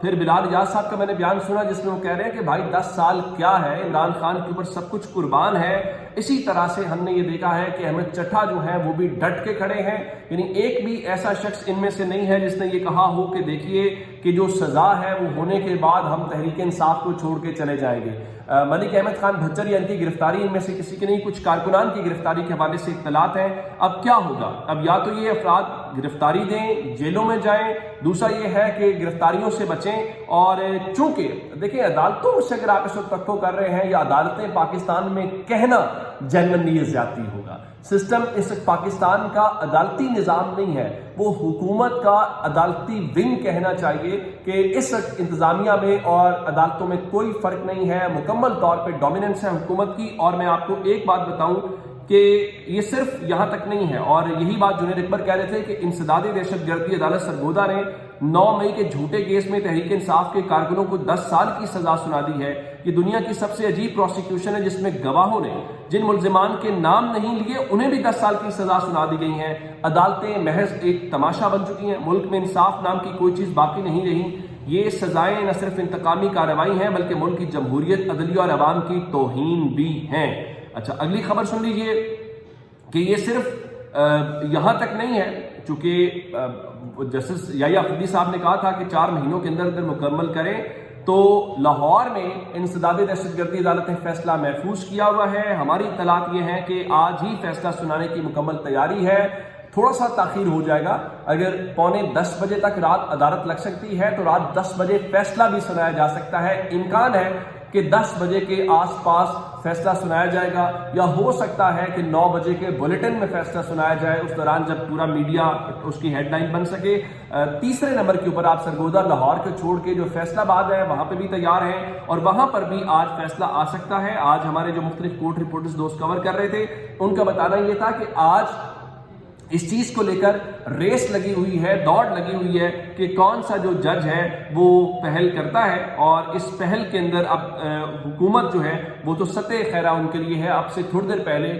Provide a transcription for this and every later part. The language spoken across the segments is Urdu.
پھر بلال اجاز صاحب کا میں نے بیان سنا جس میں وہ کہہ رہے ہیں کہ بھائی 10 سال کیا ہے، عمران خان کے اوپر سب کچھ قربان ہے۔ اسی طرح سے ہم نے یہ دیکھا ہے کہ احمد چٹھا جو ہیں وہ بھی ڈٹ کے کھڑے ہیں، یعنی ایک بھی ایسا شخص ان میں سے نہیں ہے جس نے یہ کہا ہو کہ دیکھیے کہ جو سزا ہے وہ ہونے کے بعد ہم تحریک انصاف کو چھوڑ کے چلے جائیں گے۔ ملک احمد خان بھچر یا ان کی گرفتاری ان میں سے کسی کی نہیں، کچھ کارکنان کی گرفتاری کے حوالے سے اطلاعات ہیں۔ اب کیا ہوگا؟ اب یا تو یہ افراد گرفتاری دیں، جیلوں میں جائیں، دوسرا یہ ہے کہ گرفتاریوں سے بچیں۔ اور چونکہ دیکھیں عدالتوں سے اگر آپ اس وقت توقع کر رہے ہیں یا عدالتیں پاکستان میں کہنا جنرلی یہ زیادتی ہوگا۔ سسٹم اس پاکستان کا عدالتی نظام نہیں ہے، وہ حکومت کا عدالتی ونگ کہنا چاہیے کہ اس وقت انتظامیہ میں اور عدالتوں میں کوئی فرق نہیں ہے، مکمل طور پہ ڈومیننس ہے حکومت کی۔ اور میں آپ کو ایک بات بتاؤں کہ یہ صرف یہاں تک نہیں ہے، اور یہی بات جنید اکبر کہہ رہے تھے کہ انسداد دہشت گردی عدالت سرگودا نے 9 مئی کے جھوٹے کیس میں تحریک انصاف کے کارکنوں کو 10 سال کی سزا سنا دی ہے۔ یہ دنیا کی سب سے عجیب پروسیکیوشن ہے جس میں گواہوں نے جن ملزمان کے نام نہیں لیے انہیں بھی 10 سال کی سزا سنا دی گئی ہیں۔ عدالتیں محض ایک تماشا بن چکی ہیں، ملک میں انصاف نام کی کوئی چیز باقی نہیں رہی۔ یہ سزائیں نہ صرف انتقامی کارروائی ہیں بلکہ ملک کی جمہوریت، عدلیہ اور عوام کی توہین بھی ہیں۔ اچھا، اگلی خبر سن لیجئے کہ یہ صرف یہاں تک نہیں ہے، چونکہ جسٹس یحییٰ افریدی صاحب نے کہا تھا کہ 4 مہینوں کے اندر اندر مکمل کریں، تو لاہور میں انسداد دہشت گردی عدالت نے فیصلہ محفوظ کیا ہوا ہے۔ ہماری اطلاعات یہ ہیں کہ آج ہی فیصلہ سنانے کی مکمل تیاری ہے، تھوڑا سا تاخیر ہو جائے گا، اگر 9:45 بجے تک رات عدالت لگ سکتی ہے تو رات 10 بجے فیصلہ بھی سنایا جا سکتا ہے۔ امکان ہے کہ 10 بجے کے آس پاس فیصلہ سنایا جائے گا، یا ہو سکتا ہے کہ 9 بجے کے بلیٹن میں فیصلہ سنایا جائے، اس دوران جب پورا میڈیا اس کی ہیڈ لائن بن سکے۔ تیسرے نمبر کے اوپر آپ سرگودا لاہور کو چھوڑ کے جو فیصلہ آباد ہے وہاں پہ بھی تیار ہیں، اور وہاں پر بھی آج فیصلہ آ سکتا ہے۔ آج ہمارے جو مختلف کورٹ رپورٹرز دوست کور کر رہے تھے ان کا بتانا یہ تھا کہ آج اس چیز کو لے کر ریس لگی ہوئی ہے، دوڑ لگی ہوئی ہے کہ کون سا جو جج ہے وہ پہل کرتا ہے، اور اس پہل کے اندر اب حکومت جو ہے وہ تو سطح خیرہ ان کے لیے ہے۔ اب سے تھوڑی دیر پہلے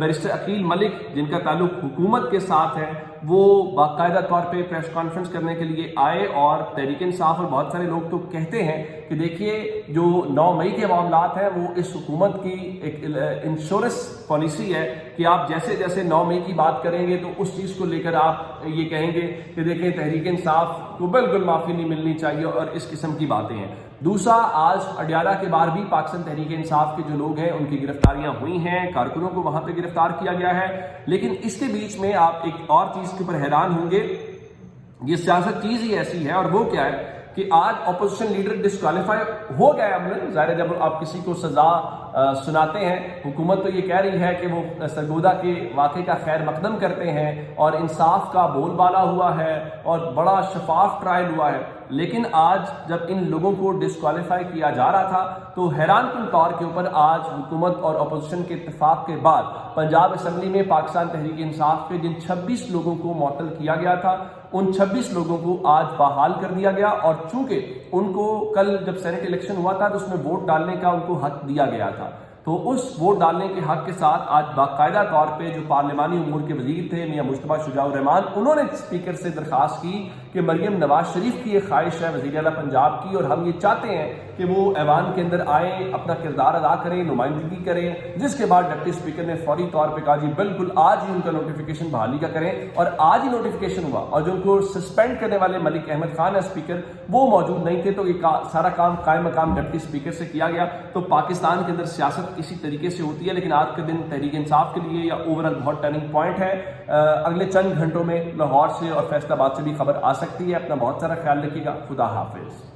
بیرسٹر عقیل ملک جن کا تعلق حکومت کے ساتھ ہے وہ باقاعدہ طور پہ پریس کانفرنس کرنے کے لیے آئے، اور تحریک انصاف اور بہت سارے لوگ تو کہتے ہیں کہ دیکھیے جو 9 مئی کے معاملات ہیں وہ اس حکومت کی ایک انشورنس پالیسی ہے کہ آپ جیسے جیسے 9 مئی کی بات کریں گے تو اس چیز کو لے کر آپ یہ کہیں گے کہ دیکھیں تحریک انصاف کو بالکل معافی نہیں ملنی چاہیے، اور اس قسم کی باتیں ہیں۔ دوسرا، آج اڈیالہ کے بعد بھی پاکستان تحریک انصاف کے جو لوگ ہیں ان کی گرفتاریاں ہوئی ہیں، کارکنوں کو وہاں پہ گرفتار کیا گیا ہے۔ لیکن اس کے بیچ میں آپ ایک اور چیز کے اوپر حیران ہوں گے، یہ سیاست چیز ہی ایسی ہے، اور وہ کیا ہے کہ آج اپوزیشن لیڈر ڈسکوالیفائی ہو گیا عملاً۔ ظاہر ہے جب آپ کسی کو سزا سناتے ہیں، حکومت تو یہ کہہ رہی ہے کہ وہ سرگودا کے واقعے کا خیر مقدم کرتے ہیں اور انصاف کا بول بالا ہوا ہے اور بڑا شفاف ٹرائل ہوا ہے، لیکن آج جب ان لوگوں کو ڈسکوالیفائی کیا جا رہا تھا تو حیران کن طور کے اوپر آج حکومت اور اپوزیشن کے اتفاق کے بعد پنجاب اسمبلی میں پاکستان تحریک انصاف کے جن 26 لوگوں کو معطل کیا گیا تھا ان 26 لوگوں کو آج بحال کر دیا گیا، اور چونکہ ان کو کل جب سینٹ الیکشن ہوا تھا تو اس میں ووٹ ڈالنے کا ان کو حق دیا گیا تھا، تو اس ووٹ ڈالنے کے حق کے ساتھ آج باقاعدہ طور پہ جو پارلیمانی امور کے وزیر تھے میاں مجتبیٰ شجاع الرحمان، انہوں نے اسپیکر سے درخواست کی کہ مریم نواز شریف کی یہ خواہش ہے وزیر اعلیٰ پنجاب کی، اور ہم یہ چاہتے ہیں کہ وہ ایوان کے اندر آئیں، اپنا کردار ادا کریں، نمائندگی کریں، جس کے بعد ڈپٹی اسپیکر نے فوری طور پہ کہا جی بالکل آج ہی ان کا نوٹیفیکیشن بحالی کا کریں، اور آج ہی نوٹیفیکیشن ہوا، اور جو ان کو سسپینڈ کرنے والے ملک احمد خان ہے اسپیکر، وہ موجود نہیں تھے، تو یہ سارا کام قائم مقام ڈپٹی اسپیکر سے کیا گیا۔ تو پاکستان کے اندر سیاست اسی طریقے سے ہوتی ہے، لیکن آج کے دن تحریک انصاف کے لیے یا اوورآل بہت ٹرننگ پوائنٹ ہے۔ اگلے چند گھنٹوں میں لاہور سے اور فیصل آباد سے بھی خبر آ سکتی ہے۔ اپنا بہت سارا خیال رکھیے گا۔ خدا حافظ۔